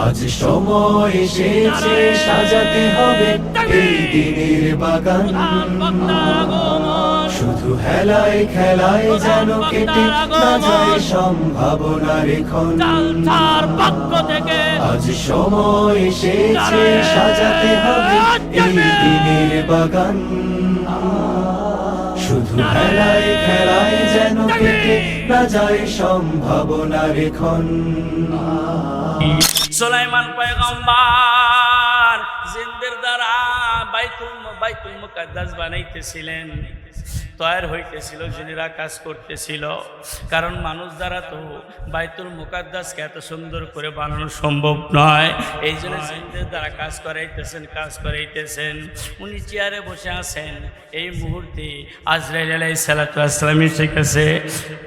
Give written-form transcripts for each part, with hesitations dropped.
আজ সময় এসেছে সাজাতে হবে এই দিনের বাগান শুধু হেলায় খেলায় যেন কেটে না যায় সম্ভাবনার ক্ষণ আজ সময় এসেছে সাজাতে হবে এই দিনের বাগান শুধু হেলায় খেলায় যেন কেটে না যায় সম্ভাবনার ক্ষণ সুলাইমান পয়গম্বর জিন্দের দ্বারা বাইতুল মুকাদ্দাস বানাইতেছিলেন, তৈরি হইতেছিল, জিনেরা কাজ করতেছিল। কারণ মানুষ দ্বারা তো বাইতুল মুকাদ্দাসকে এত সুন্দর করে বানানো সম্ভব নয়, এই জন্য জিনদের দ্বারা কাজ করাইতেছেন। উনি চেয়ারে বসে আছেন, এই মুহূর্তে আজরাইল আলাইহিস সালাতু ওয়াস সালাম এসে গেছে।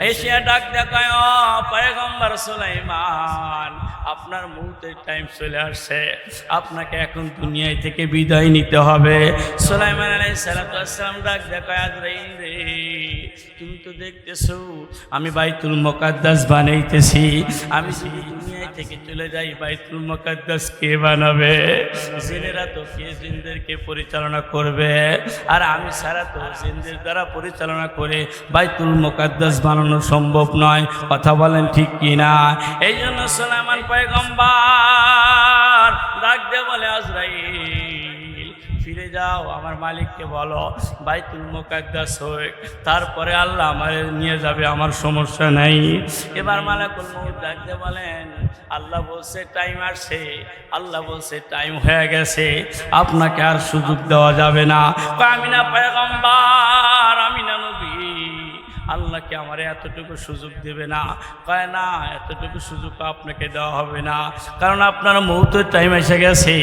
এসে ডাক দেখায়, ও পয়গম্বর সুলাইমান, আপনার মৌতের টাইম চলে আসছে, আপনাকে এখন দুনিয়া থেকে বিদায় নিতে হবে। সুলাইমান আলাইহিস সালাতু ওয়াস সালাম ডাক দেখায়, আজরাইল রে, তুমি তো দেখতেছো আমি বাইতুল মুকাদ্দাস বানাইতেছি, আমি যদি দুনিয়া থেকে চলে যাই বাইতুল মুকাদ্দাস কে বানাবে? জিনেরা তো কে জিনদেরকে পরিচালনা করবে, আর আমি ছাড়া তো জিনদের দ্বারা পরিচালনা করে বাইতুল মুকাদ্দাস বানানো সম্ভব নয়। কথা বলেন ঠিক কিনা? এই জন্য সুলাইমান পয়গম্বর ডাক দিয়ে বলে, আজরাইল ফিরে যাও, আমার মালিককে বলো বাইতুল মুকাদ্দাস হোক, তারপরে আল্লাহ আমার নিয়ে যাবে, আমার সমস্যা নাই। এবার মালাকুল মউত ডাক দিয়ে বলেন, আল্লাহ বলছে টাইম আসছে, আল্লাহ বলছে টাইম হয়ে গেছে, আপনাকে আর সুযোগ দেওয়া যাবে না। আমি না পয়গম্বর, আমি না নবী, আল্লাহকে আমার এতটুকু সুযোগ দেবে না। কয় না, এতটুকু সুযোগ আপনাকে দেওয়া হবে না, কারণ আপনার মৌতের টাইম এসে গেছে,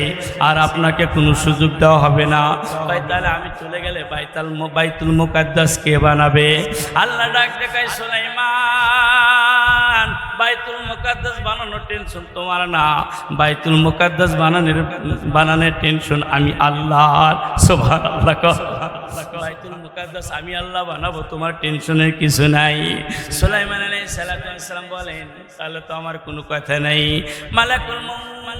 আর আপনাকে কোনো সুযোগ দেওয়া হবে না। কয় তাহলে আমি চলে গেলে বাইতুল মুকাদ্দাস কে বানাবে? আল্লাহ ডাক দেখায়, সুলাইমান, বাইতুল মুকাদ্দাস বানানোর টেনশন তোমার না, বাইতুল মুকাদ্দাস বানানোর টেনশন আমি আল্লাহর। সুবহানাল্লাহ। বাইতুল মুকাদ্দাস আমি আল্লাহ বানাবো, তোমার টেনশনের কিছু নাই। সুলাইমান আলাইহিস সালাতু ওয়াস সালাম বলেন, তাহলে তো আমার কোনো কথা নাই। মালাকুল মউত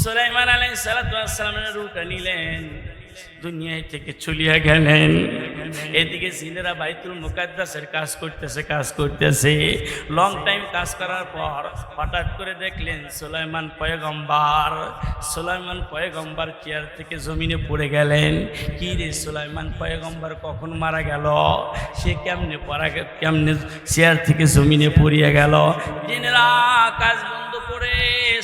সুলাইমান আলাইহিস সালাতু ওয়াস সালামের রূহটা নিলেন, দুনিয়া থেকে চলিয়া গেলেন। এদিকে জিনেরা বাইতুল মুকাদ্দাসের কাজ করতেছে। লং টাইম কাজ করার পর হঠাৎ করে দেখলেন সুলাইমান পয়গম্বর চেয়ার থেকে জমিনে পড়ে গেলেন। কি রে, সুলাইমান পয়গম্বর কখন মারা গেল? সে কেমনে চেয়ার থেকে জমিনে পড়িয়া গেল? জিনেরা কাজ বন্ধ করে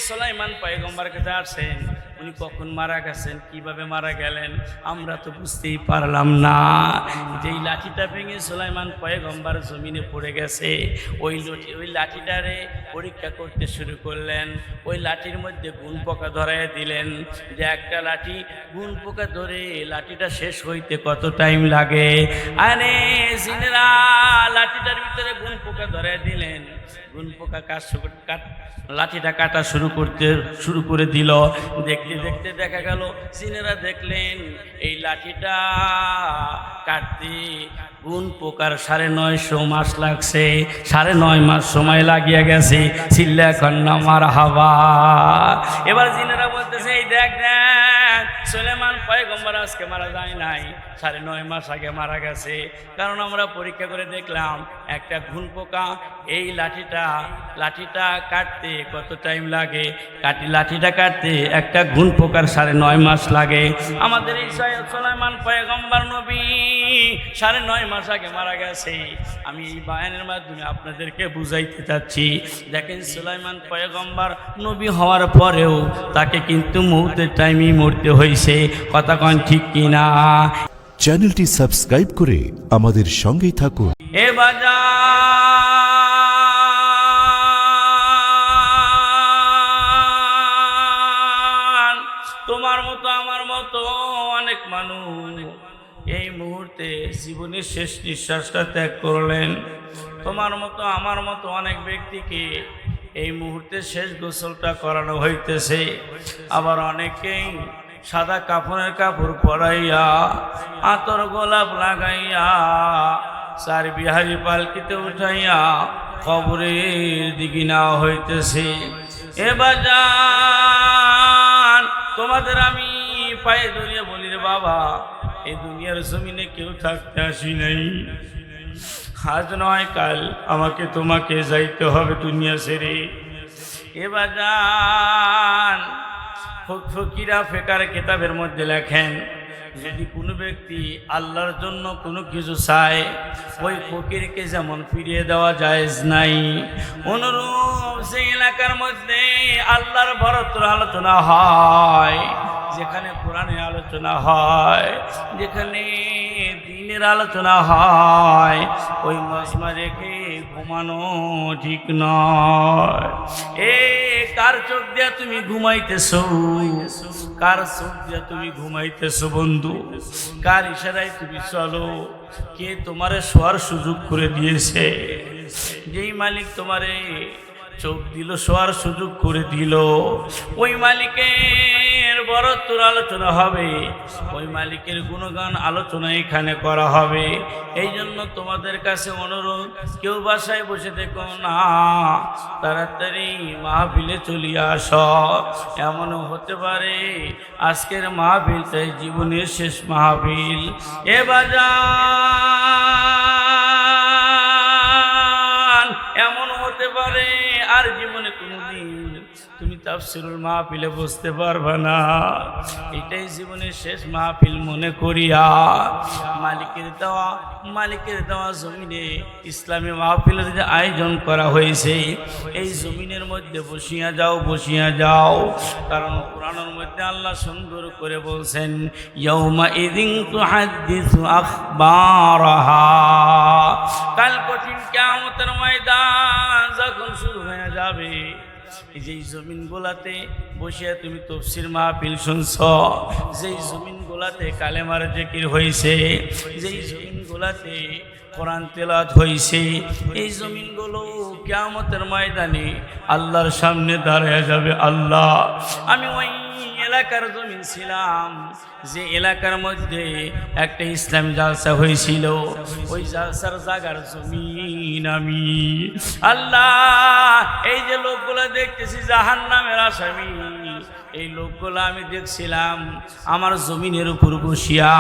সুলাইমান পয়গম্বর কাছে আসেন, উনি কখন মারা গেছেন, কিভাবে মারা গেলেন আমরা তো বুঝতেই পারলাম না। যেই লাঠিটা ভেঙে সুলাইমান পয়গম্বর জমিনে পড়ে গেছে, ওই লাঠিটারে পরীক্ষা করতে শুরু করলেন। ওই লাঠির মধ্যে গুণ পোকা ধরাইয়া দিলেন, যে একটা লাঠি গুণ পোকা ধরে লাঠিটা শেষ হইতে কত টাইম লাগে। আরে জিনেরা লাঠিটার ভিতরে গুণ পোকা ধরাইয়া দিলেন, গুণ পোকা লাঠিটা কাটা শুরু করে দিল। দেখতে দেখতে দেখা গেল, জিনেরা দেখলেন এই লাঠিটা কাটতে গুণ পোকার 950 মাস লাগছে, 9.5 মাস সময় লাগিয়ে গেছে। চিল্লা কন্যা মারহাবা। এবার জিনেরা বলতেছে, এই দেখ সুলাইমান পয়গম্বর আজকে মারা যায় নাই, 9.5 মাস আগে মারা গেছে। কারণ আমরা পরীক্ষা করে দেখলাম, একটা ঘুণ পোকা এই লাঠিটা কাটতে কত টাইম লাগে, লাঠিটা কাটতে একটা ঘুণ পোকার 9.5 মাস লাগে। আমাদের এই সুলাইমান পয়গম্বর নবী 9.5 মাস আগে মারা গেছে। আমি এই বায়ানের মাধ্যমে আপনাদেরকে বুঝাইতে চাচ্ছি, দেখেন সুলাইমান পয়গম্বর নবী হওয়ার পরেও তাকে কিন্তু মৌতের টাইমই মরতে হয়েছে। কথা কন ঠিক কিনা? চ্যানেলটি সাবস্ক্রাইব করে আমাদের সঙ্গেই থাকুন। এ বাজান, তোমার মতো আমার মতো অনেক মানুষ এই মুহূর্তে জীবনের শেষ নিঃশ্বাসটা ত্যাগ করলেন। তোমার মতো আমার মতো অনেক ব্যক্তিকে এই মুহূর্তে শেষ গোসলটা করানো হইতেছে। আবার অনেকেই সাদা কাপড় পরাইয়া, আতর গোলাপ লাগাইয়া, চার বিহারি পালকিতে উঠাইয়া কবরের দিকে নেওয়া হইতেছে। এ বাজান তোমাদের আমি পায়ে ধরিয়ে বলি রে বাবা, এই দুনিয়ার জমিনে কেউ থাকতে আসি নাই, আজ নয় কাল আমাকে তোমাকে যাইতে হবে দুনিয়া ছেড়ে। এ বাজান ফকিরা ফেকার কিতাবের মধ্যে লেখেন, যদি কোনো ব্যক্তি আল্লাহর জন্য কোনো কিছু চায়, ওই ফকিরকে যেমন ফিরিয়ে দেওয়া জায়েজ নাই, অনুরূপ সেই এলাকার মধ্যে আল্লাহর বরত্বের আলোচনা হয়, যেখানে কোরআনের আলোচনা হয়, যেখানে দ্বীনের আলোচনা হয়, ওই মজমা রেখে ঘুমানো ঠিক নয়। এ কার চোখ দিয়া তুমি ঘুমাইতেছো? কার চোখ দিয়া তুমি ঘুমাইতেছো বন্ধু? কার ইশারায় তুমি চলো? কে তোমারে শোয়ার সুযোগ করে দিয়েছে? যেই মালিক তোমারে চোখ দিল, শোয়ার সুযোগ করে দিল, ওই মালিকের বরত্বের আলোচনা হবে, ওই মালিকের গুণগান আলোচনা এখানে করা হবে। এই জন্য তোমাদের কাছে অনুরোধ, কেউ বাসায় বসে দেখো না, তাড়াতাড়ি মাহফিলে চলিয়ে আস। এমনও হতে পারে আজকের মাহফিলটাই জীবনের শেষ মাহফিল। এ বাজান এমন হতে পারে আর জীবনে কোনোদিন তুমি তাফসীরুল মাহফিলে বসতে পারবে না। এটাই জীবনের শেষ মাহফিল মনে করিয়া মালিকের দেওয়া জমিনে ইসলামী মাহফিলের যে আয়োজন করা হয়েছে, এই জমিনের মধ্যে বসিয়া যাও। কারণ কোরআনের মধ্যে আল্লাহ সুন্দর করে বলছেন, ইয়াউমা ইযিন তুহাদ্দিসু আখবারাহা, কাল কঠিন কিয়ামতের ময়দান যখন শুরু হয়ে যাবে, যেই জমিনগুলাতে বসিয়া তুমি তাফসীর মাহফিল শুনছ, যেই জমিনগুলাতে কালেমার জিকির হয়েছে, যেই জমিনগুলাতে কোরআন তেলাওয়াত হয়েছে, এই জমিনগুলো কিয়ামতের ময়দানে আল্লাহর সামনে দাঁড়ায় যাবে। আল্লাহ, আমি ওই এলাকার জমিন ছিলাম যে এলাকার মধ্যে একটা ইসলামী জালসা হয়েছিল, ওই জালসার জায়গার জমিন আমি। আল্লাহ, এই যে লোকগুলো দেখতেছি জাহান্নামের আসামি, এই লোকগুলো আমি দেখছিলাম আমার জমিনের উপর বসিয়া,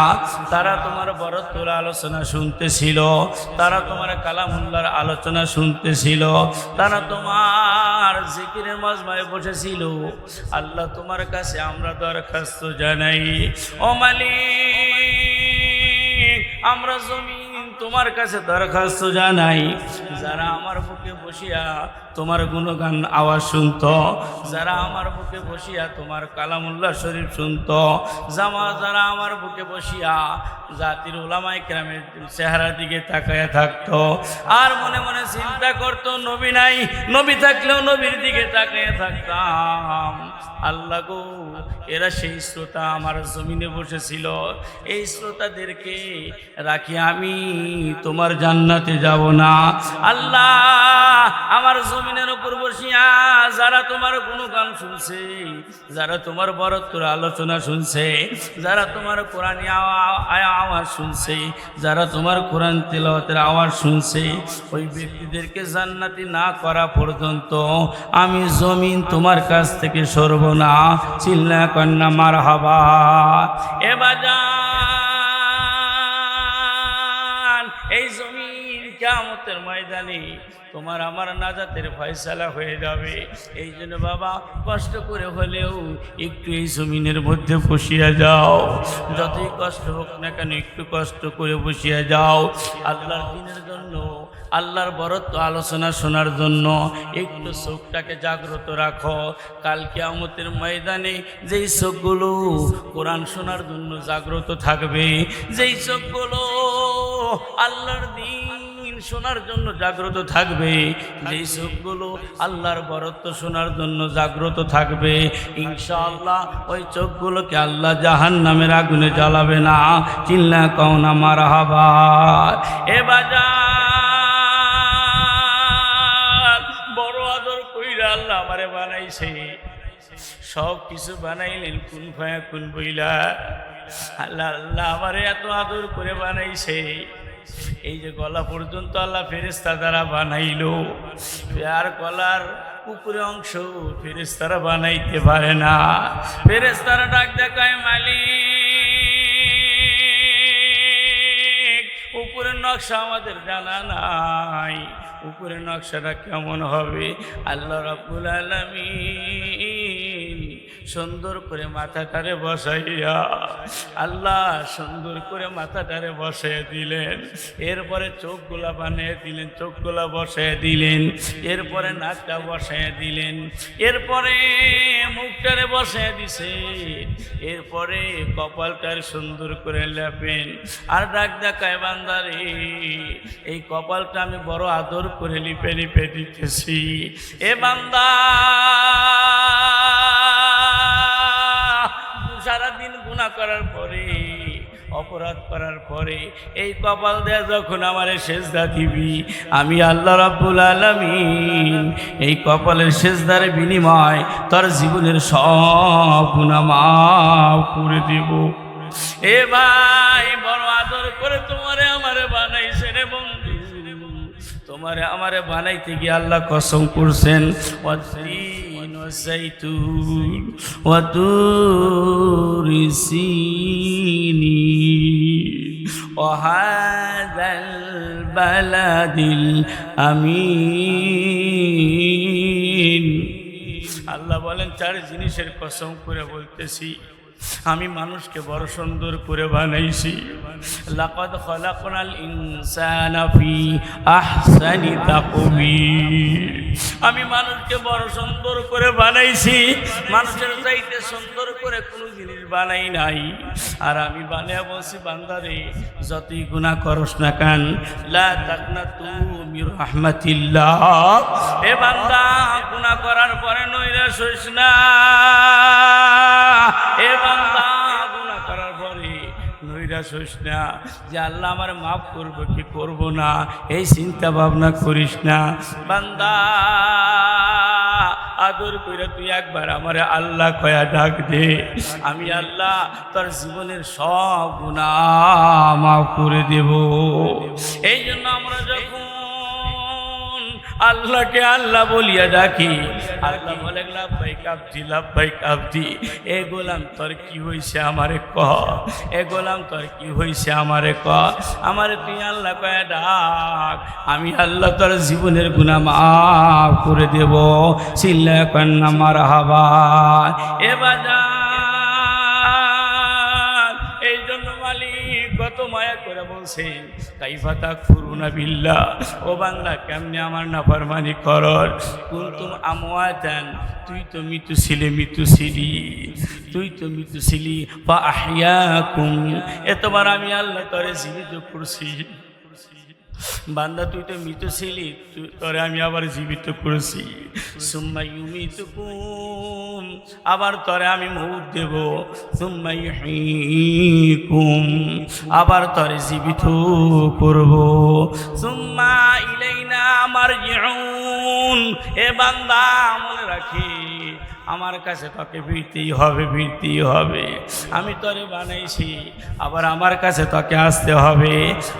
তারা তোমার বরত্বের আলোচনা শুনতেছিল, তারা তোমার কালামুল্লাহর আলোচনা শুনতেছিল, তারা তোমার জিকিরের মজমায় বসেছিল। আল্লাহ, তোমার কাছে আমরা দরখাস্ত জানাই, ও মালিক, আমরা জমিন তোমার কাছে দরখাস্ত জানাই, যারা আমার বুকে বসিয়া তোমার গুণগান আওয়াজ শুনত, যারা আমার বুকে বসিয়া তোমার কালামুল্লাহ শরীফ শুনত, যারা আমার বুকে বসিয়া জাতির উলামায়ে কেরামের চেহারার দিকে তাকায়া থাকতো, আর মনে মনে চিন্তা করতো নবী নাই, নবী থাকলেও নবীর দিকে তাকায়া থাকতাম। আল্লাহ গো, এরা সেই শ্রোতা আমার জমিনে বসেছিল, এই শ্রোতাদেরকে রাখি আমি তোমার জান্নাতে যাব না। আল্লাহ, আমার জমিনের উপর বসিয়া যারা তোমার গুণগান শুনছে, যারা তোমার বরত্বের আলোচনা শুনছে, যারা তোমার কোরআনী আওয়াজ শুনছে, যারা তোমার কোরআন তেলাওয়াতের আওয়াজ শুনছে, ওই ব্যক্তিদেরকে জান্নাতি না করা পর্যন্ত আমি জমিন তোমার কাছ থেকে সরব না। চিল্লা কন্যা মারহাবা। এ বাজান, এই জমিন কিয়ামতের ময়দানে তোমার আমার নাজাতের ফয়সালা হয়ে যাবে। এই জন্য বাবা, কষ্ট করে হলেও একটু এই জমিনের মধ্যে বসিয়া যাও, যতই কষ্ট হোক না কেন একটু কষ্ট করে বসিয়া যাও। আল্লাহর দিনের জন্য, আল্লাহর বরত্ব আলোচনা শোনার জন্য একটু চোখটাকে জাগ্রত রাখো। কাল কিয়ামতের ময়দানে যেই চোখগুলো কোরআন শোনার জন্য জাগ্রত থাকবে, যেই চোখগুলো আল্লাহর দিন শোনার জন্য জাগ্রত থাকবে, যেই চোখগুলো আল্লাহর বরত্ব শোনার জন্য জাগ্রত থাকবে, ইনশাআল্লাহ ওই চোখগুলোকে আল্লাহ জাহান্নামের আগুনে জ্বালাবে না। চিল্লা কওনা মারহাবা। এ বাজার, বড় আদর কইরা আল্লাহ আমারে বানাইছে, সব কিছু বানাইলেন কুন ফায়াকুন বইলা। আল্লাহ আল্লাহ আমারে এত আদর করে বানাইছে, এই যে গলা পর্যন্ত আল্লাহ ফেরেশতা দ্বারা বানাইলো, আর গলার উপরে অংশ ফেরেশতারা বানাইতে পারে না। ফেরেশতারা ডাক দেখায়, মালিক উপরের নকশা আমাদের জানা নাই, উপরের নকশাটা কেমন হবে? আল্লাহ রাব্বুল আলামিন সুন্দর করে মাথাটারে বসাইয়া, আল্লাহ সুন্দর করে মাথাটারে বসাইয়া দিলেন। এরপরে চোখগুলা বানিয়ে দিলেন, চোখগুলা বসাইয়া দিলেন। এরপরে নাকটা বসাইয়া দিলেন। এরপরে মুখটারে বসাইয়া দিছে। এরপরে কপালটার সুন্দর করে লেপেন। আর ডাক দেখায়, বান্দারে এই কপালটা আমি বড় আদর করে লিপে লিপে দিতেছি। এ বান্দা, সারাদিন গুনাহ করার পরে, অপরাধ করার পরে এই কপাল দিয়ে যখন আমারে সেজদা দিবি, আমি আল্লাহ রাব্বুল আলামিন এই কপালের সেজদার বিনিময় তোর জীবনের সব গুনাহ মাফ করে দেব। এ ভাই, বড় আদর করে তোমারে আমারে বানাইছে রে বন্ধু। তোমারে আমারে বানাইতে গিয়ে আল্লাহ কসম করছেন, ওয়াতিন ওয়াজাইতুন ওয়াতুরি সিনিন ওয়াহাদাল বালাদিল আমিন। আল্লাহ বলেন, চার জিনিসের কসম করে বলতেছি, আমি মানুষকে বড় সুন্দর করে বানাইছি। লাকাদ খালাকনাল ইনসানা ফি আহসানি তাকওয়িম। আমি মানুষকে বড় সুন্দর করে বানাইছি, মানুষের চাইতে সুন্দর করে কোনো জিনিস বানাই নাই। আর আমি বানিয়ে বলছি, বান্দারে যতই গুনাহ করস না কেন, লা তাকনাতু মির রাহমাতিল্লাহ। এ বান্দা, গুনাহ করার পরে নৈরাশ হইস না। এ বান্দা, গুনাহ করার পরে নৈরাশ হইস না যে আল্লাহ আমার মাফ করবো কি করব না, এই চিন্তা ভাবনা করিস না। বান্দা, আদর করে তুই একবার আমারে আল্লাহ কয়া ডাক দে, আমি আল্লাহ তোর জীবনের সব গুনাহ মাফ করে দেব। এই জন্য আমরা যখন আল্লাহকে আল্লাহ বলিয়া ডাকি, আল্লাহ বলে, লাব্বাইক আবদি, লাব্বাইক আবদি। এ গোলাম তোর কি হইছে আমারে কহ, এ গোলাম তোর কি হইছে আমারে কহ। আমারে তুই আল্লাহ কয়া ডাক, আমি আল্লাহ তোর জীবনের গুনাহ মাফ করে দেব। চিল্লায়া কান্না মারহাবা। এ বাজার, এই জন্য মালিক কত মায়া করে বলছেন, কাইফা তাকফুরুনা বিল্লাহ। ও বান্দা, কেমনে আমার নাফরমানি করর? কুনতুম আমওয়াতান, তুই তো মৃত্যু ছিলে, মৃত্যু ছিলি, তুই তো মৃত্যু ছিলি। ফা আহইয়াকুম, এতবার আমি আল্লাহ তোরে জীবিত করছি। বান্দা, তুই তো মৃত ছিলি, তোরে আমি আবার জীবিত করেছি। সুম্মা ইউমিতুকুম, আবার তোরে আমি মউত দেব। সুম্মা ইউহয়িকুম, আবার তোরে জীবিত করব। সুম্মা ইলাইনা মারজিউন। এ বান্দা, মনে রাখি, আমার কাছে তোকে ফিরতেই হবে, ফিরতেই হবে। আমি তোরে বানাইছি, আবার আমার কাছে তোকে আসতে হবে।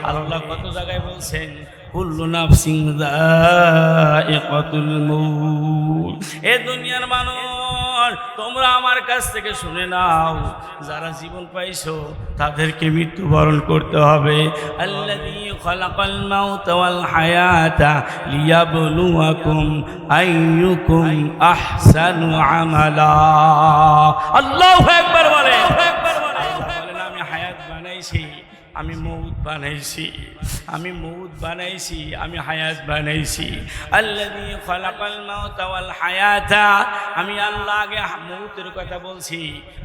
আল্লাহ কত জায়গায় বলছেন, কুল্লু নাফসিন যায়িকাতুল মউত। এ দুনিয়ার মানুষ, তোমরা আমার কাছ থেকে শুনে নাও, যারা জীবন পাইছো তাদেরকে মৃত্যুবরণ করতে হবে। আল্লাযী খালাকাল মাউতা ওয়াল হায়াতা লিয়াবলুয়াকুম আইয়ুকুম আহসানু আমালা। আল্লাহু আকবার বলেন। আমি হায়াত বানাইছি, আমি মউত বানাইছি, আমি মউত বানাইছি, আমি হায়াত বানাইছি। আল্লাযী খালাকাল মাউতা ওয়াল হায়াতা, আমি আল্লাহ আগে মউতের কথা বলছি,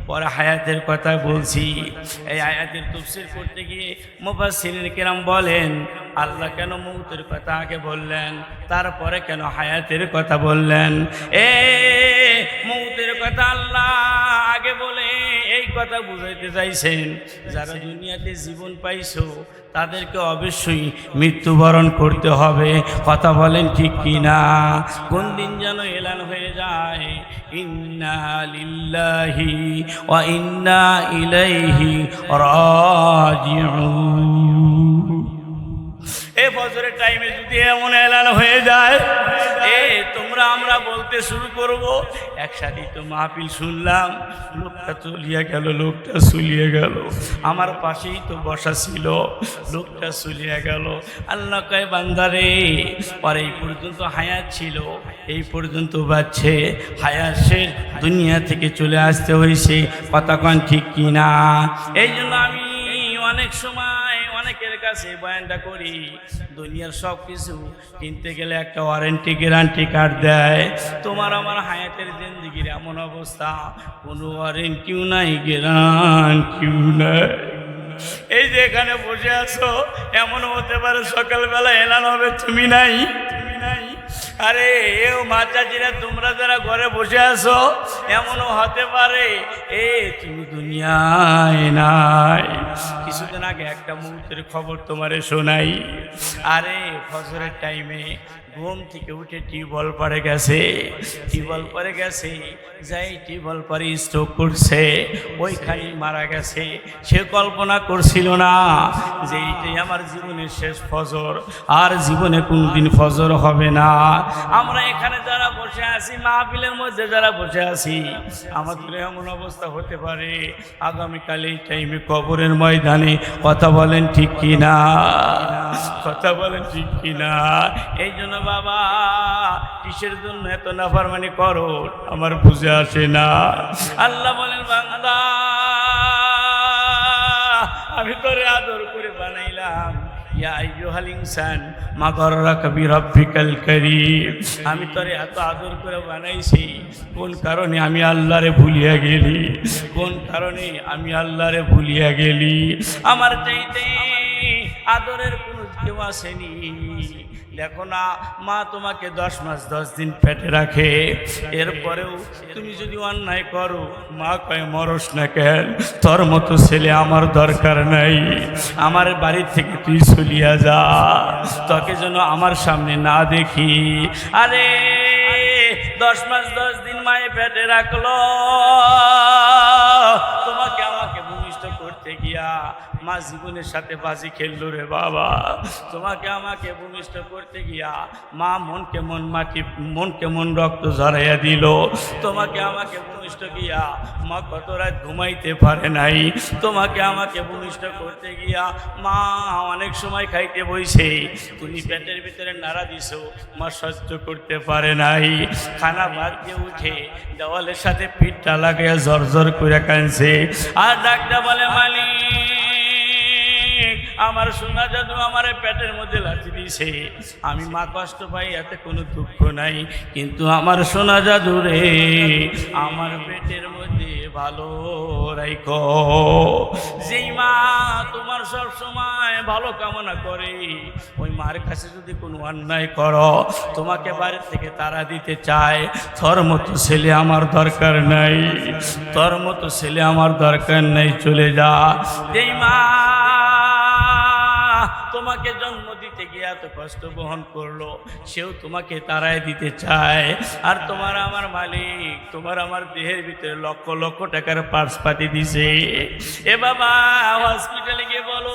পরে হায়াতের কথা বলছি। এই আয়াতের তাফসীর করতে গিয়ে মুফাসসিরিন কিরাম বলেন, আল্লাহ কেন মউতের কথা আগে বললেন, তারপরে কেন হায়াতের কথা বললেন? এ মউতের কথা আল্লাহ আগে বলে এই কথা বুঝাইতে চাইছেন, যারা দুনিয়াতে জীবন পাইছো তাদেরকে অবশ্যই মৃত্যুবরণ করতে হবে। কথা বলেন ঠিক কিনা? কোন দিন যেন এলান হয়ে যায়, ইন্না লিল্লাহি ওয়া ইন্না ইলাইহি রাজিউন। এই ফজরের টাইমে যদি এমন এলান হয়ে যায়, তোমরা আমরা বলতে শুরু করব, একসাথেই তো মাহফিল শুনলাম, লোকটা চলিয়ে গেল, লোকটা চলিয়ে গেল, আমার পাশেই তো বসা ছিল, লোকটা চলিয়ে গেল। আল্লাহ কয় বান্দারে, আর এই পর্যন্ত হায়াত ছিল, এই পর্যন্ত বাঁচছে, হায়াত শেষ, দুনিয়া থেকে চলে আসতে হয়েছে, কথা কন ঠিক কিনা? এই জন্য আমি অনেক সময় অনেকের কাছে বয়ানটা করি, দুনিয়ার সব কিছু কিনতে গেলে একটা ওয়ারেন্টি গ্যারান্টি কার্ড দেয়, তোমার আমার হায়াতের জিন্দেগির এমন অবস্থা, কোনো ওয়ারেন্টিও নাই, গ্যারান্টিও নাই। এই যে এখানে বসে আছো, এমন হতে পারে সকালবেলা এলান হবে তুমি নাই, তুমি নাই। আরে এও মাচাচিরা, তোমরা যারা ঘরে বসে আছো, এমনও হতে পারে তুমি দুনিয়ায় নাই। কিছুদিন আগে একটা মুহূর্তের খবর তোমারে শোনাই। আরে ফজরের টাইমে ঘুম থেকে উঠে টিউবওয়েল পাড়ে গেছে, টিউবওয়েল পাড়ে গেছে, যাই টিউবওয়েল পাড়ে স্ট্রোক করছে, ওইখানেই মারা গেছে। সে কল্পনা করছিল না যে এইটাই আমার জীবনের শেষ ফজর, আর জীবনে কোনদিন ফজর হবে না। আমরা এখানে যারা বসে আছি, মাহফিলের মধ্যে যারা বসে আছি, আমাদের এমন অবস্থা হতে পারে আগামীকাল এই টাইমে কবরের ময়দানে। কথা বলেন ঠিক কিনা? কথা বলেন ঠিক কিনা? এই জন্য বাবা, কিসের জন্য এত নাফরমানি করো আমার বুঝে আসে না। আল্লাহ বলেন বান্দা, আমি তোরে আদর করে বানাইলাম, ইয়া আইয়ুহাল ইনসান মা গাররাকা বিরাব্বিকাল কারীম। আমি তোরে এত আদর করে বানাইছি, কোন কারণে আমি আল্লাহরে ভুলিয়া গেলি? কোন কারণে আমি আল্লাহরে ভুলিয়া গেলি? আমার চাইতে আদরের কোনো কেউ আসেনি। দেখো না, মা তোমাকে 10 মাস 10 দিন পেটে রাখে, এরপরেও তুমি যদি অন্যায় করো, মা কয় মরস না কেন, তোর মতো ছেলে আমার দরকার নাই, আমার বাড়ি থেকে তুই চলিয়া যা, তোকে যেন আমার সামনে না দেখি। আরে 10 মাস 10 দিন মায়ে পেটে রাখলো, তোমাকে আমাকে ভূমিষ্ঠ করতে গিয়া মা জীবনের সাথে বাজি খেললো রে বাবা। তোমাকে আমাকে ভূমিষ্ঠ করতে গিয়া মা মন কেমন মাটি, মন কেমন রক্ত ঝরাইয়া দিল। তোমাকে আমাকে ভূমিষ্ঠ গিয়া মা কত রাত ঘুমাইতে পারে নাই। তোমাকে আমাকে ভূমিষ্ঠ করতে গিয়া মা অনেক সময় খাইতে বইছে, তুমি পেটের ভিতরে নাড়া দিছো, মা সহ্য করতে পারে নাই। খানা ভাত দিয়ে উঠে দেওয়ালের সাথে পিঠটা লাগাইয়া ঝর ঝর করে কাঁদছে, আর ডাকটা বলে মালিক, আমার সোনা জাদু আমার পেটের মধ্যে লাথি দিছে, আমি মা কষ্ট পাই, এতে কোনো দুঃখ নাই, কিন্তু আমার সোনা জাদু রে, আমার পেটের মধ্যে ভালো রাখো। যেই মা তোমার সব সময় ভালো কামনা করে, ওই মার কাছে যদি কোনো অন্যায় করো, তোমাকে বাড়ি থেকে তাড়া দিতে চায়, তোর মতো ছেলে আমার দরকার নাই, তোর মতো ছেলে আমার দরকার নাই, চলে যা। যেই মা তোমাকে জন্ম দিতে গিয়ে এত কষ্ট বহন করলো, সেও তোমাকে তাড়ায় দিতে চায়। আর তোমার আমার মালিক, তোমার আমার দেহের ভিতরে লক্ষ লক্ষ টাকার পার্স পাতি দিছে। এ বাবা, হসপিটালে গিয়ে বলো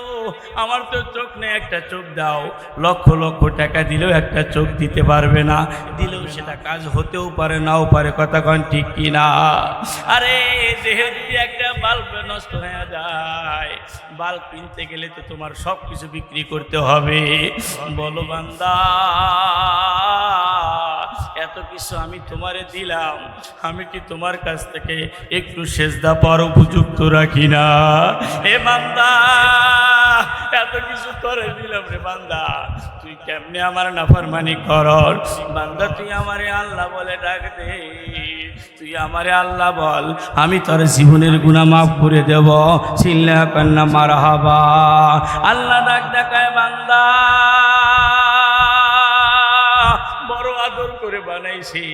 আমার তো চোখ নেই, একটা চোখ দাও। লক্ষ লক্ষ টাকা দিলেও একটা চোখ দিতে পারবে না, দিলেও সেটা কাজ হতেও পারে, নাও পারে। কথা কন ঠিক কিনা? আরে দেহে যদি একটা বাল্ব নষ্ট হয়ে যায়, বাল্ব কিনতে গেলে তো তোমার সব কিছু বিক্রি করতে হবে। বলো বান্দা, এত কিছু আমি তোমারে দিলাম, আমি কি তোমার কাছ থেকে একটু সেজদা পাওয়ার উপযুক্ত রাখি না? এ বান্দা, এত কিছু করে দিলাম রে বান্দা, তুই কেমনে আমার নাফরমানি করর? বান্দা, তুই আমারে আল্লাহ বলে ডাক দে, তুই আমারে আল্লাহ বল, আমি তোর জীবনের গুনাহ মাফ করে দেব। চিল্লা কান্না মারহাবা। আল্লাহ ডাক দেখায় বান্দা, বড় আদর করে বানাইছি।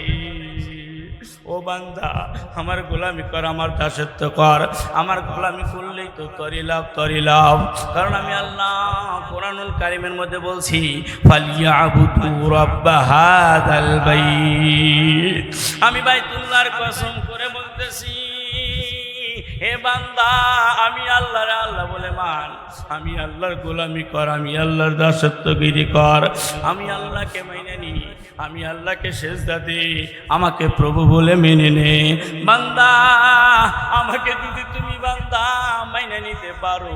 ও বান্দা, আমার গোলামি কর, আমার দাসত্ব কর, আমার গোলামি করলেই তো তরি লাভ, তরি লাভ। কারণ আমি আল্লাহ কোরআনুল কারীমের মধ্যে বলছি, ফালিয়াবুদু রাব্ব হাযাল বাইত। আমি বাইতুল্লাহর কসম করে বলতেছি, হে বান্দা আমি আল্লাহর আল্লাহ বলে মান, আমি আল্লাহর গোলামি কর, আমি আল্লাহর দাসত্বগিরি কর, আমি আল্লাহকে মেনে নি, আমি আল্লাহকে সেজদা দে, আমাকে প্রভু বলে মেনে নে। বান্দা আমাকে যদি তুমি বান্দা মেনে নিতে পারো,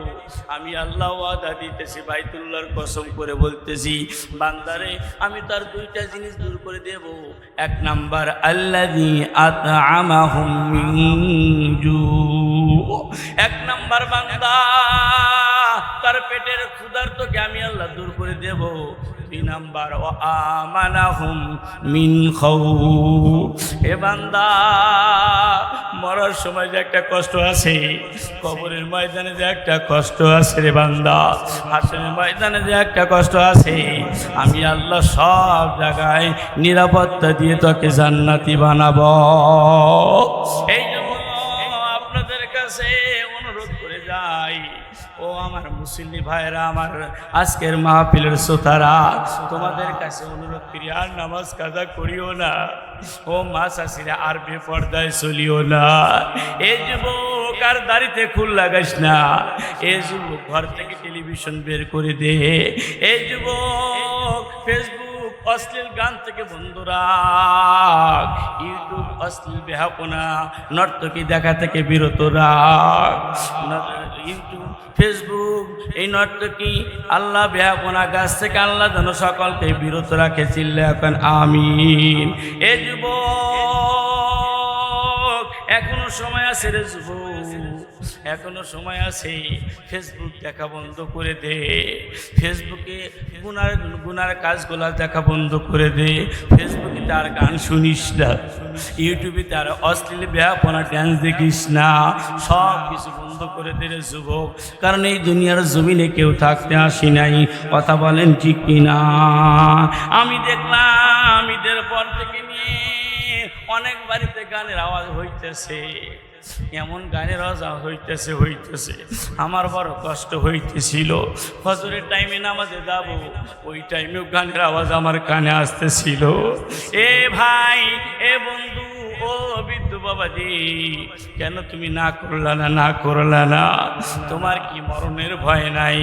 আমি আল্লাহ ওয়াদা দিতেছি, বাইতুল্লাহর কসম করে বলতেছি, বান্দারে আমি তার দুইটা জিনিস দূর করে দেব। এক নাম্বার আল্লাযী আত'আমাহুম মিন জু, এক নাম্বার বান্দা তার পেটের ক্ষুধার্তকে আমি আল্লাহ দূর করে দেব। দুই নাম্বার ওয়া আমানাহুম মিন খাউফ, হে বান্দা মরার সময় যে একটা কষ্ট আছে, কবরের ময়দানে যে একটা কষ্ট আছে রে বান্দা, হাসরের ময়দানে যে একটা কষ্ট আছে, আমি আল্লাহ সব জায়গায় নিরাপত্তা দিয়ে তোকে জান্নাতি বানাবো। এই জন্য আপনাদের কাছে অনুরোধ করে যাই, ও আমার মুসল্লি ভাইরা, আমার আজকের মাহফিলের শ্রোতারা, তোমাদের কাছে অনুরোধ করি আর নামাজ কাজা করিও না, ও মা চাষিরা আর বেপর্দায় চলিও না। এই যুবক আর দাড়িতে ফুল লাগাইস না, এই যুবক ঘর থেকে টেলিভিশন বের করে দে, এই যুবক ফেসবুক অশ্লীল গান থেকে বন্ধ রাখ, ইউটিউব অশ্লীল বেহাপনা নর্তকী দেখা থেকে বিরত রাখ, ইউটিউব ফেসবুক এই নর্তকী আল্লাহ বেহাপনা গাছ থেকে আল্লাহ যেন সকলকে বিরত রাখে, চিল্লা এখন আমিন। এ যুবক এখনো সময় আছে রে যুবক, এখনো সময় আছে, ফেসবুক দেখা বন্ধ করে দে, ফেসবুকে গুনার কাজগুলা দেখা বন্ধ করে দে, ফেসবুকে তার গান শুনিস না, ইউটিউবে তার অশ্লীল বেহাপনা ড্যান্স দেখিস না, সব কিছু বন্ধ করে দে রে যুবক, কারণ এই দুনিয়ার জমিনে কেউ থাকতে আসি নাই, কথা বলেন ঠিক কিনা? আমি দেখলাম ঈদের পর থেকে নিয়ে অনেক বাড়িতে গানের আওয়াজ হইতেছে, এমন গানের আওয়াজ হইতেছে আমার বড় কষ্ট হইতেছিল। ফজরের টাইমে নামাজে যাব, ওই টাইমেও গানের আওয়াজ আমার কানে আসতেছিল। এ ভাই, এ বন্ধু, ও বিদ্যু বাবাজি, কেন তুমি না করলা না? তোমার কি মরণের ভয় নাই?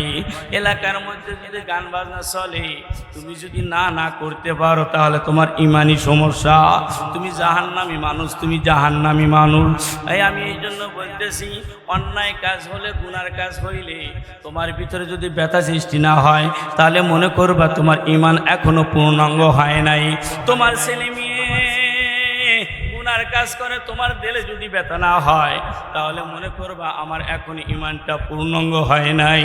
এলাকার মধ্যে যদি গান বাজনা চলে, তুমি যদি না করতে পারো, তাহলে তোমার ইমানি সমস্যা, তুমি জাহান্নামী মানুষ। আমি এই জন্য বলতেছি, অন্যায় কাজ হলে, গুনার কাজ হইলে তোমার ভিতরে যদি ব্যথা সৃষ্টি না হয়, তাহলে মনে করবা তোমার ইমান এখনো পূর্ণাঙ্গ হয় নাই। তোমার ছেলে মেয়ে গুনার কাজ করে, তোমার দিলে যদি ব্যথা না হয়, তাহলে মনে করবা আমার এখন ইমানটা পূর্ণাঙ্গ হয় নাই।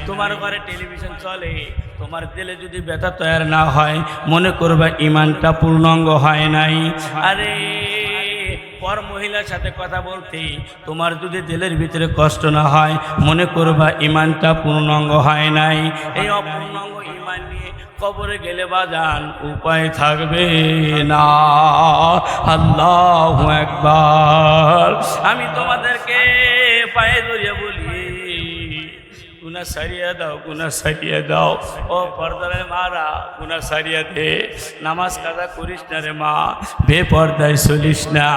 তোমার ঘরে টেলিভিশন চলে, তোমার দিলে যদি ব্যথা তৈরি না হয়, মনে করবা ইমানটা পূর্ণাঙ্গ হয় নাই। আরে পর মহিলার সাথে কথা বলতে তোমার যদি দিলের ভিতরে কষ্ট না হয়, মনে করবা ইমানটা পূর্ণাঙ্গ হয় নাই। এই অপূর্ণাঙ্গ ইমান নিয়ে কবরে গেলে বাজান উপায় থাকবে না। আল্লাহু আকবার। আমি তোমাদেরকে পায়ে ধরিয়ে বলি, গুনাহ সারিয়ে দাও, ও পর্দার মারা, গুনাহ সারিয়ে দে। নামাজ কাজা করিস না রে মা, বেপর্দায় চলিস না,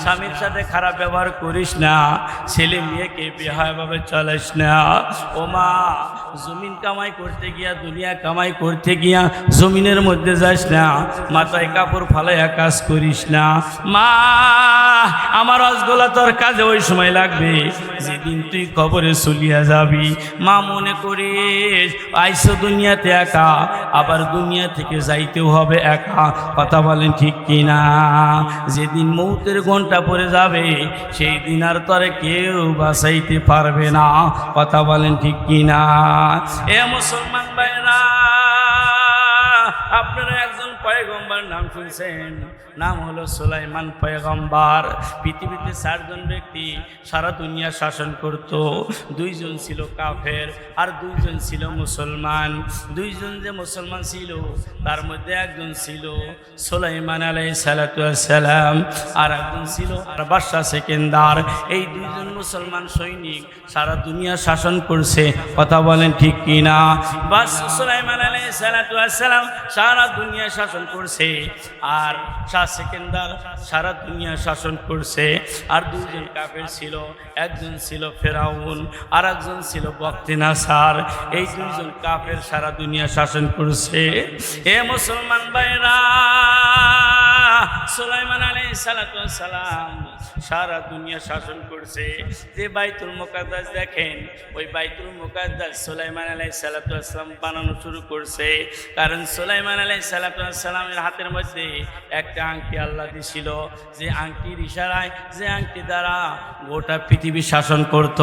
স্বামীর সাথে খারাপ ব্যবহার করিস না, ছেলে মেয়েকে বেহায়াভাবে চালাইস না। ও মা, জমিন কামাই করতে গিয়া, দুনিয়া কামাই করতে গিয়া জমিনের মধ্যে যাস না, মাথায় কাপড় ফালাইয়া কাজ করিস না। মা, আমার রসগোলা তোর কাজে ওই সময় লাগবে যেদিন তুই কবরে চলিয়া যাবি। মা, মনে করিস আইসো দুনিয়াতে একা, আবার দুনিয়া থেকে যাইতেও হবে একা, কথা বলেন ঠিক কিনা? যেদিন মৌতের ঘন্টা পড়ে যাবে, সেই দিন আর তোরে কেউ বাঁচাইতে পারবে না, কথা বলেন ঠিক কিনা? এ মুসলমান ভাইরা, আপনারা একজন পয়গম্বর নাম শুনছেন, নাম হলো সুলাইমান পয়গম্বর। পৃথিবীতে 4 জন ব্যক্তি সারা দুনিয়া শাসন করত। 2 জন ছিল কাফের আর 2 জন ছিল মুসলমান। 2 জন যে মুসলমান ছিল, তার মধ্যে একজন ছিল সুলাইমান আলাইহিস সালাতু ওয়াস সালাম, আর একজন ছিল বাদশা সেকেন্দার। এই 2 জন মুসলমান সৈনিক সারা দুনিয়া শাসন করছে, কথা বলেন ঠিক কিনা? বাদশা সুলাইমান আলাইহিস সালাতু ওয়াস সালাম সারা দুনিয়া শাসন করছে, আর শাহ সেকেন্দার সারা দুনিয়া শাসন করছে। আর দুইজন কাফের ছিল, একজন ছিল ফেরাউন আর একজন ছিল বক্তে নাসার। এই দুইজন কাফের সারা দুনিয়া শাসন করছে। এ মুসলমান ভাইরা, সুলাইমান আলাইহিস সালাতু ওয়াস সালাম সারা দুনিয়া শাসন করছে। যে বাইতুল মুকাদ্দাস দেখেন, ওই বাইতুল মুকাদ্দাস সুলাইমান আলাইহিস সালাতু ওয়াস সালাম বানানো শুরু করছে। কারণ সুলাইমান আলাইহিস সালাতু ওয়াস সালামের হাতের মধ্যে একটা আংটি আল্লাহ দিয়েছিল, যে আংটির ইশারায়, যে আংটি দ্বারা গোটা পৃথিবী শাসন করত।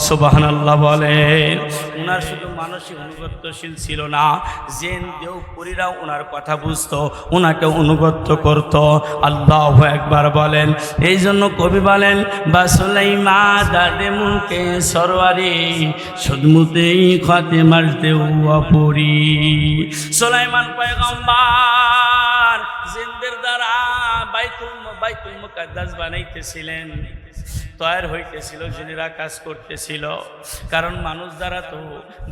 সুবহানাল্লাহ বলেন। ওনার শুধু মানসিক অনুগত্যশীল ছিল না, জেন দেওপুরীরাও ওনার কথা বুঝতো, ওনাকে অনুগত্য করত। আল্লাহু আকবার বলেন। এই জন্য কবি বলেন, বা সুলাইমা দাদে মুকে সরওয়ারি সদমুতেই খাতে মারতে উয়াপুরি। সুলাইমান পয়গম্বর জিনদের দ্বারা বাইতুল মুকাদ্দাস বানাইতেছিলেন, তৈরি হইতেছিল, জিনেরা কাজ করতেছিল। কারণ মানুষ দ্বারা তো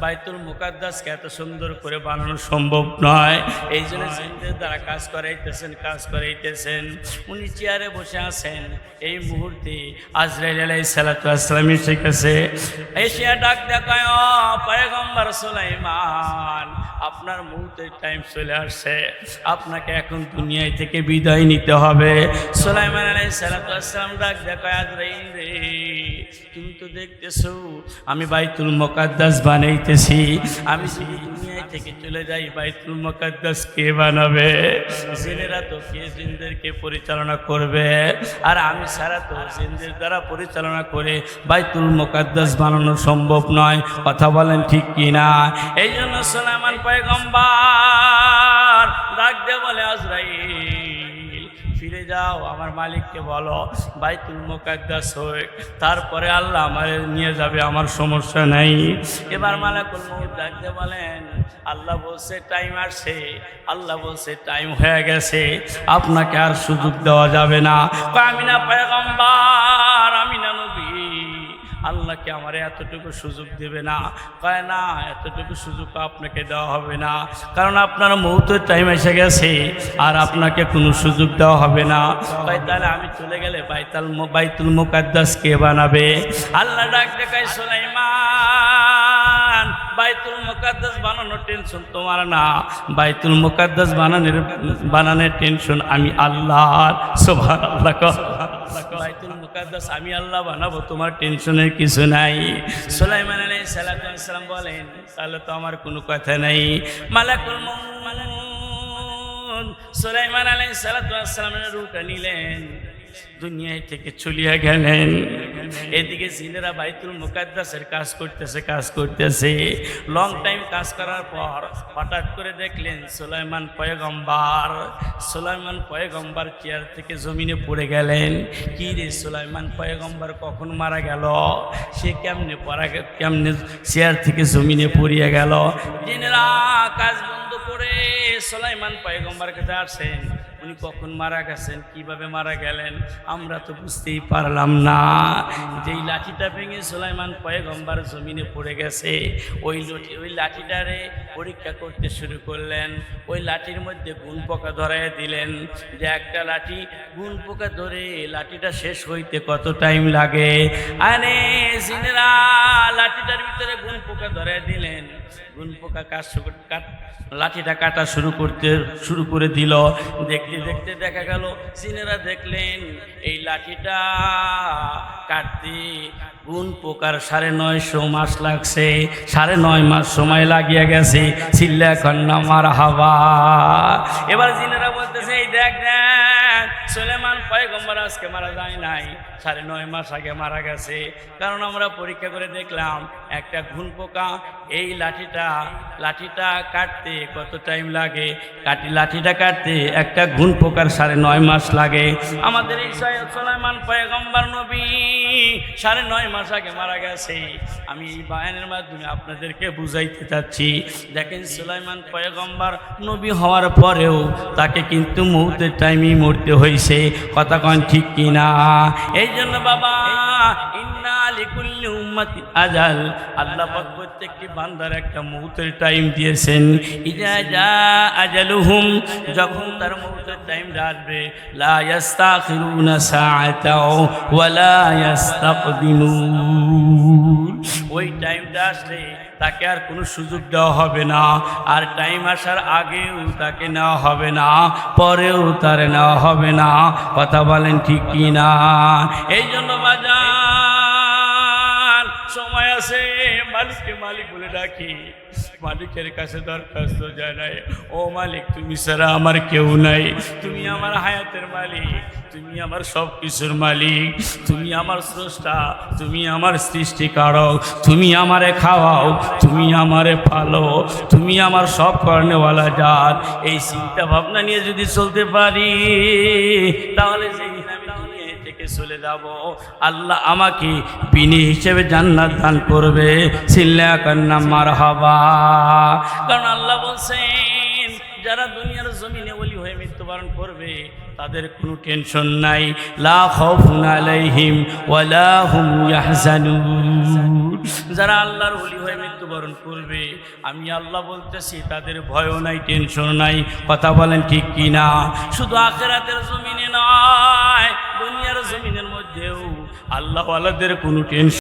বাইতুল মুকাদ্দাসকে এত সুন্দর করে বানানো সম্ভব নয়। এই জন্য জিনদের দ্বারা কাজ করাইতেছেন। উনি চেয়ারে বসে আছেন। এই মুহূর্তে আজরাইল আলাইহিস সালাতু ওয়াস সালাম এসে গেছে। এশিয়া ডাক দেখায়, ও পয়গম্বর সুলাইমান, আপনার মৌতের টাইম চলে আসছে, আপনাকে এখন দুনিয়া থেকে বিদায় নিতে হবে। সুলাইমান আলাইহিস সালাতু ওয়াস সালাম ডাক দেখায়, আজরাইল রে, তুমি তো দেখতেছো আমি বাইতুল মুকাদ্দাস বানাইতেছি, আমি যদি দুনিয়া থেকে চলে যাই বাইতুল মুকাদ্দাস কে বানাবে? জিনেরা তো কে জিনদেরকে পরিচালনা করবে, আর আমি সারা তো জিনদের দ্বারা পরিচালনা করে বাইতুল মুকাদ্দাস বানানো সম্ভব নয়। কথা বলেন ঠিক কিনা? এই জন্য সুলাইমান পয়গম্বর ডাক দিয়ে বলে, আজরাইল ফিরে যাও, আমার মালিককে বলো বাইতুল মুকাদ্দাস হোক, তারপরে আল্লাহ আমার নিয়ে যাবে, আমার সমস্যা নাই। এবার মালাকুল মউত ডাক দিয়ে বলেন, আল্লাহ বলছে টাইম আসছে, আল্লাহ বলছে টাইম হয়ে গেছে, আপনাকে আর সুযোগ দেওয়া যাবে না। আমি না পয়গম্বর, আমি না নবী, আল্লাহকে আমার এতটুকু সুযোগ দেবে না। কয় না, এতটুকু সুযোগ আপনাকে দেওয়া হবে না, কারণ আপনার মৌতের টাইম এসে গেছে, আর আপনাকে কোনো সুযোগ দেওয়া হবে না। কয় তাহলে আমি চলে গেলে বাইতুল মুকাদ্দাস কে বানাবে? আল্লাহ ডাক দেখায়, সুলাইমান, বাইতুল মুকাদ্দাস বানানোর টেনশন তোমার না, বাইতুল মুকাদ্দাস বানানোর টেনশন আমি আল্লাহর। সুবহানাল্লাহ। বাইতুল মুকাদ্দাস আমি আল্লাহ বানাবো, তোমার টেনশনের কিছু নাই। সুলাইমান আলাইহিস সালাতু ওয়াস সালাম বলেন, তাহলে তো আমার কোনো কথা নাই। মালাকুল মউত সুলাইমান আলাইহিস সালাতু ওয়াস সালামের রূহটা নিলেন, দুনিয়া থেকে চলিয়া গেলেন। এদিকে জিনেরা বাইতুল মুকাদ্দাসের কাজ করতেছে। লং টাইম কাজ করার পর হঠাৎ করে দেখলেন সুলাইমান পয়গম্বর চেয়ার থেকে জমিনে পড়ে গেলেন। কি রে, সুলাইমান পয়গম্বর কখন মারা গেল? সে কেমনে চেয়ার থেকে জমিনে পড়িয়া গেল? জিনেরা কাজ বন্ধ করে সুলাইমান পয়গম্বর কাছে আসেন। উনি কখন মারা গেছেন, কিভাবে মারা গেলেন আমরা তো বুঝতেই পারলাম না। যেই লাঠিটা ভেঙে সুলাইমান পয়গম্বর জমিনে পড়ে গেছে, ওই লাঠিটারে পরীক্ষা করতে শুরু করলেন। ওই লাঠির মধ্যে গুণ পোকা ধরাইয়া দিলেন, যে একটা লাঠি গুণ পোকা ধরে লাঠিটা শেষ হইতে কত টাইম লাগে। আরে জিনেরা লাঠিটার ভিতরে গুণ পোকা ধরাইয়া দিলেন। গুণ পোকা লাঠিটা কাটা শুরু করে দিল। দেখতে দেখতে দেখা গেল, জিনেরা দেখলেন এই লাঠিটা কাটতে গুণ পোকার 950 মাস লাগছে। 9.5 মাস সময় লাগিয়ে গেছে। চিল্লা কন্যা মারহাবা। এবার জিনেরা বলতেছে, এই দেখ সুলাইমান পয়গম্বর আজকে মারা যায় নাই, 9.5 মাস আগে মারা গেছে। কারণ আমরা পরীক্ষা করে দেখলাম, একটা ঘুণ পোকা এই লাঠিটা কাটতে কত টাইম লাগে, লাঠিটা কাটতে একটা ঘুণ পোকার 9.5 মাস লাগে। আমাদের এই সুলাইমান পয়গম্বর নবী 9.5 মাস আগে মারা গেছে। আমি এই বায়ানের মাধ্যমে আপনাদেরকে বুঝাইতে চাচ্ছি। দেখেন সুলাইমান পয়গম্বর নবী হওয়ার পরেও তাকে কিন্তু মৌতের টাইমই মরতে হয়েছে। কথা কন ঠিক কিনা? এই জন্য বাবা ইন্না লিকুল্লি উম্মাতিন আজাল, আল্লাহ পাক প্রত্যেকটি বান্দার একটা মৌতের টাইম দিয়েছেন। ইজা জা আজালুহুম, যখন তার মৌতের টাইম আসবে, লা ইস্তাখিরুনা সাআতাও ওয়া লা ইস্তাকদিমুন, ওই টাইমটা আসলে তাকে আর কোনো সুযোগ দেওয়া হবে না। আর টাইম আসার আগেও তাকে নেওয়া হবে না, পরেও তার নেওয়া হবে না। কথা বলেন ঠিক কি না? এই জন্য বাজার সময় আছে, মালিককে মালিক বলে ডাকি, মালিকের কাছে দরখাস্ত জানাই, ও মালিক তুমি ছাড়া আমার কেউ নাই, তুমি আমার হায়াতের মালিক, তুমি আমার সব কিছুর মালিক, তুমি আমার স্রষ্টা, তুমি আমার সৃষ্টিকারক, তুমি আমারে খাওয়াও, তুমি আমারে পালো, তুমি আমার সব কর্নেওয়ালা জাত। এই চিন্তা ভাবনা নিয়ে যদি চলতে পারি, তাহলে যেদিন আমি দুনিয়া থেকে চলে যাব, আল্লাহ আমাকে বিনি হিসেবে জান্নাত দান করবে। সিল্লা কান্না মারহাবা। কারণ আল্লাহ বলছেন যারা দুনিয়ার জমিনে ওলি হয়ে মৃত্যুবরণ করবে তাদের কোনো টেনশন নাই, লা খাউফুন আলাইহিম ওয়ালা হুম ইয়াহজানুন। যারা আল্লাহর ওলি হয়ে মৃত্যুবরণ করবে, আমি আল্লাহ বলতেছি তাদের ভয়ও নাই, টেনশন নাই। কথা বলেন ঠিক কি না? শুধু আখিরাতের জমিনে নয়, দুনিয়ার জমিনের মধ্যেও আল্লাহওয়ালাদের কোনো টেনশন